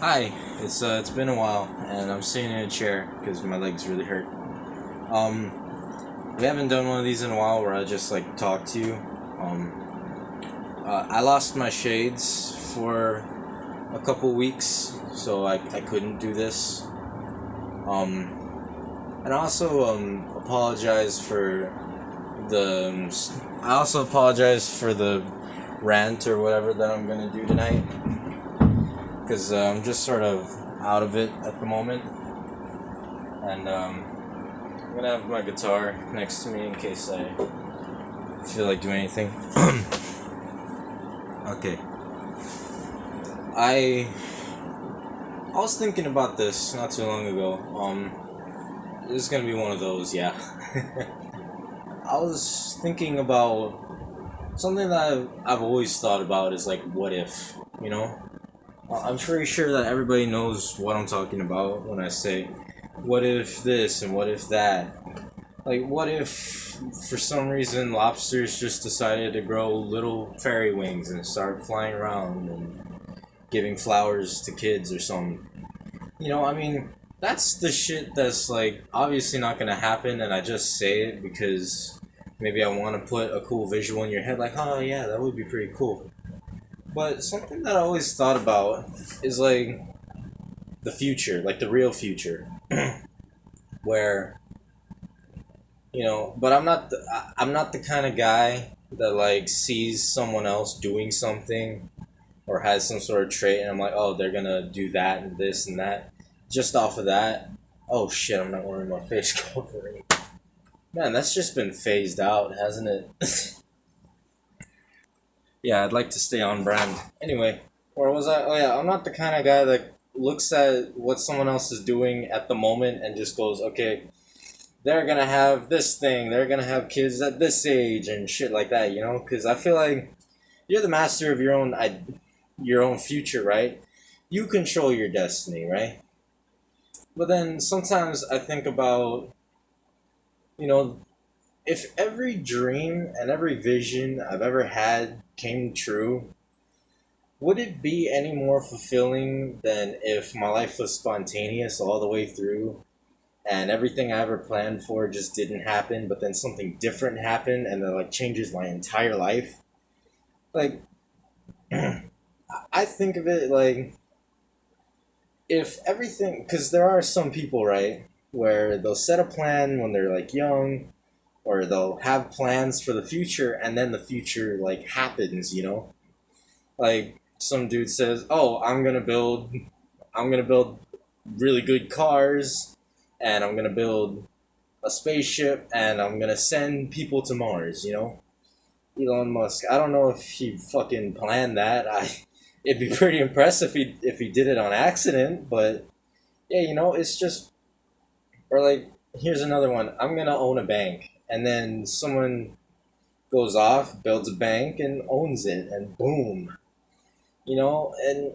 Hi, it's been a while, and I'm sitting in a chair because my legs really hurt. We haven't done one of these in a while where I just like talk to you. I lost my shades for a couple weeks, so I couldn't do this. And I also apologize for the I also apologize for the rant or whatever that I'm gonna do tonight because I'm just sort of out of it at the moment, and I'm gonna have my guitar next to me in case I feel like doing anything. Okay. I I was thinking about this not too long ago. This is gonna be one of those, yeah. I was thinking about something that I've always thought about is like, what if, you know? I'm pretty sure that everybody knows what I'm talking about when I say, what if this and what if that? Like, what if for some reason lobsters just decided to grow little fairy wings and start flying around and giving flowers to kids or something? I mean, that's the shit that's like obviously not gonna happen, and I just say it because maybe I want to put a cool visual in your head, like, oh yeah, that would be pretty cool. But something that I always thought about is like the future, like the real future, where but I'm not the kind of guy that like sees someone else doing something or has some sort of trait, and I'm like, oh, they're gonna do that and this and that. Just off of that, oh shit, I'm not wearing my face covering. Man, that's just been phased out, hasn't it? Yeah, I'd like to stay on brand. Anyway, where was I? Oh yeah, I'm not the kind of guy that looks at what someone else is doing at the moment and just goes, okay, they're gonna have this thing, they're gonna have kids at this age and shit like that, you know? Because I feel like you're the master of your own future, right? You control your destiny, right? But then sometimes I think about, you know, if every dream and every vision I've ever had came true, would it be any more fulfilling than if my life was spontaneous all the way through and everything I ever planned for just didn't happen, but then something different happened and that like changes my entire life? Like, I think of it like if everything, because there are some people, right, where they'll set a plan when they're like young, or they'll have plans for the future, and then the future like happens, you know? Like some dude says, "Oh, I'm gonna build really good cars, and I'm gonna build a spaceship, and I'm gonna send people to Mars." You know, Elon Musk. I don't know if he fucking planned that. It'd be pretty impressive if he did it on accident, but yeah, it's just or like here's another one. I'm gonna own a bank, and then someone goes off, builds a bank, and owns it, and boom, and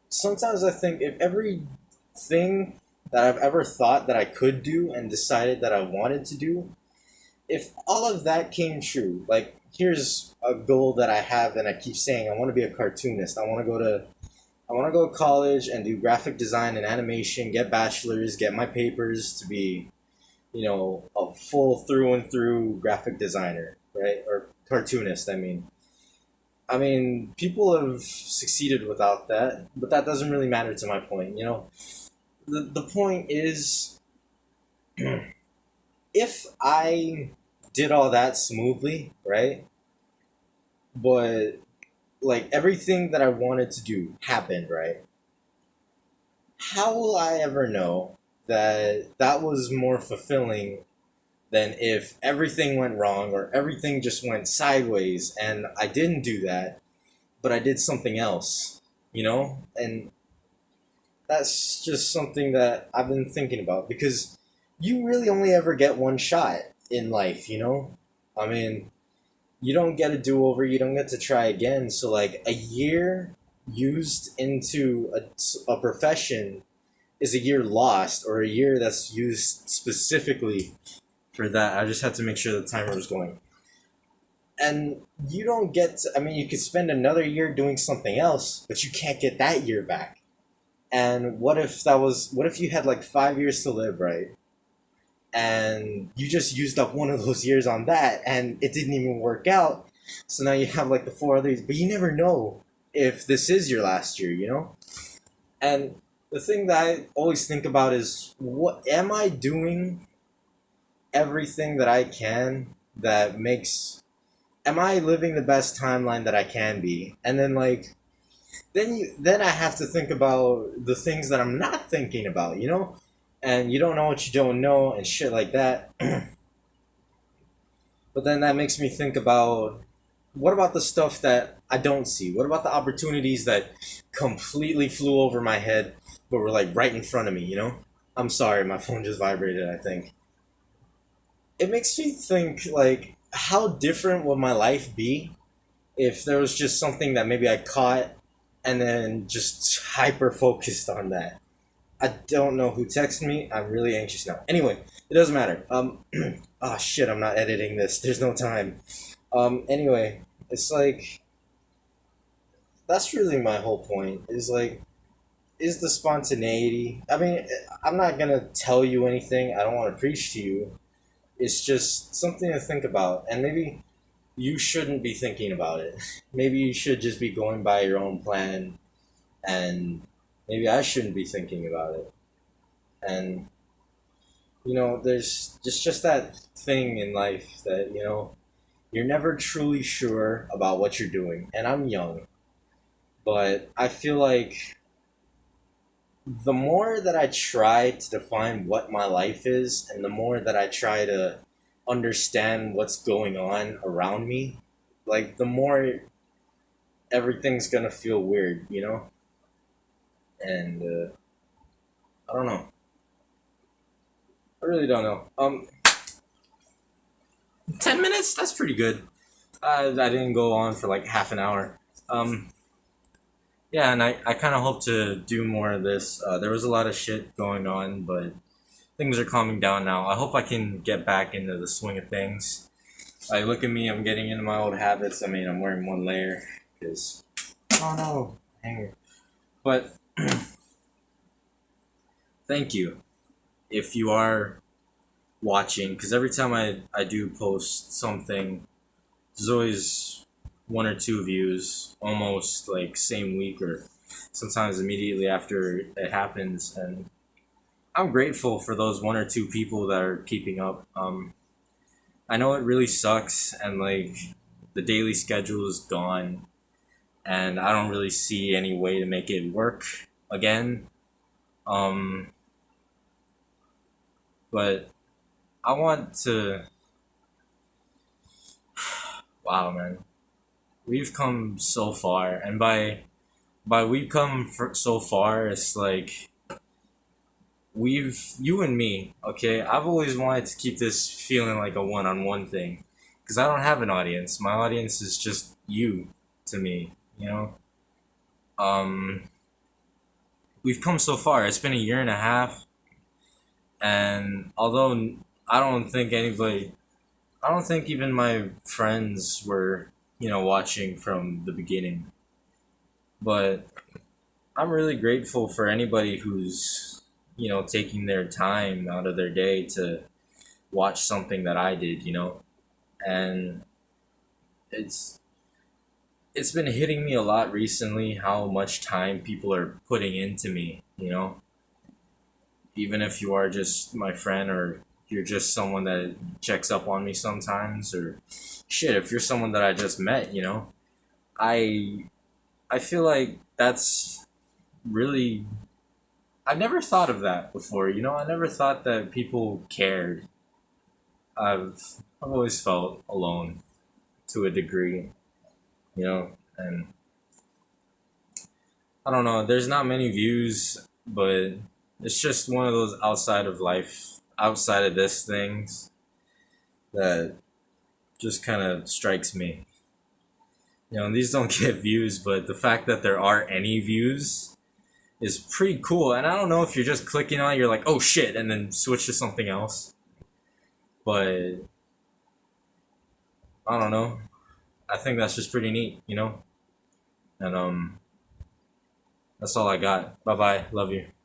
sometimes I think if everything that I've ever thought that I could do and decided that I wanted to do, if all of that came true, like here's a goal that I have and I keep saying I want to be a cartoonist. I want to go to college and do graphic design and animation, get bachelor's, get my papers to be, a full through and through graphic designer, right? Or cartoonist, I mean. People have succeeded without that, but that doesn't really matter to my point. The point is, if I did all that smoothly, right? But like everything that I wanted to do happened, right? How will I ever know that that was more fulfilling than if everything went wrong or everything just went sideways and I didn't do that, but I did something else, And that's just something that I've been thinking about because you really only ever get one shot in life. I mean, you don't get a do over, you don't get to try again. So, like, a year used into a profession is a year lost, or a year that's used specifically for that. I just had to make sure the timer was going. And you don't get to, I mean, you could spend another year doing something else, but you can't get that year back. And what if you had like 5 years to live, right? And you just used up one of those years on that and it didn't even work out. So now you have like the four others, but you never know if this is your last year, you know? And the thing that I always think about is, what am I doing everything that I can that makes, am I living the best timeline that I can be? And then like then I have to think about the things that I'm not thinking about, you know? And you don't know what you don't know and shit like that. But then that makes me think about, what about the stuff that I don't see? What about the opportunities that completely flew over my head but were like right in front of me, you know? I'm sorry, my phone just vibrated, I think. It makes me think like, how different would my life be if there was just something that maybe I caught and then just hyper focused on that. I don't know who texted me. I'm really anxious now. Anyway, it doesn't matter. Oh shit, I'm not editing this. There's no time. Anyway, it's like, that's really my whole point. Is like, is the spontaneity. I mean, I'm not gonna tell you anything. I don't want to preach to you. It's just something to think about, and maybe you shouldn't be thinking about it. Maybe you should just be going by your own plan, and maybe I shouldn't be thinking about it. And there's just that thing in life that you're never truly sure about what you're doing. And I'm young, but I feel like the more that I try to define what my life is, and the more that I try to understand what's going on around me, like the more everything's gonna feel weird, And I don't know. I really don't know. 10 minutes? That's pretty good. I didn't go on for like half an hour. Um, yeah, and I kind of hope to do more of this. There was a lot of shit going on, but things are calming down now. I hope I can get back into the swing of things. Like, look at me, I'm getting into my old habits. I mean, I'm wearing one layer because, oh no, hanger. But thank you if you are watching, because every time I do post something, there's always one or two views, almost like same week or sometimes immediately after it happens. And I'm grateful for those one or two people that are keeping up. I know it really sucks, and like the daily schedule is gone, and I don't really see any way to make it work again. Um, but I want to. Wow, man, we've come so far, and by we've come so far, it's like you and me, okay? I've always wanted to keep this feeling like a one-on-one thing, because I don't have an audience. My audience is just you to me, you know? Um, we've come so far. It's been a year and a half, and although I don't think anybody, I don't think even my friends were, watching from the beginning, but I'm really grateful for anybody who's, taking their time out of their day to watch something that I did, and it's it's been hitting me a lot recently how much time people are putting into me, even if you are just my friend, or you're just someone that checks up on me sometimes, or shit, if you're someone that I just met, I I feel like that's really, I never thought of that before, I never thought that people cared. I've always felt alone to a degree, and I don't know, there's not many views, but it's just one of those outside of this things that just kind of strikes me. And these don't get views, but the fact that there are any views is pretty cool. And I don't know if you're just clicking on it, you're like, oh shit, and then switch to something else. But I don't know. I think that's just pretty neat, And That's all I got. Bye bye. Love you.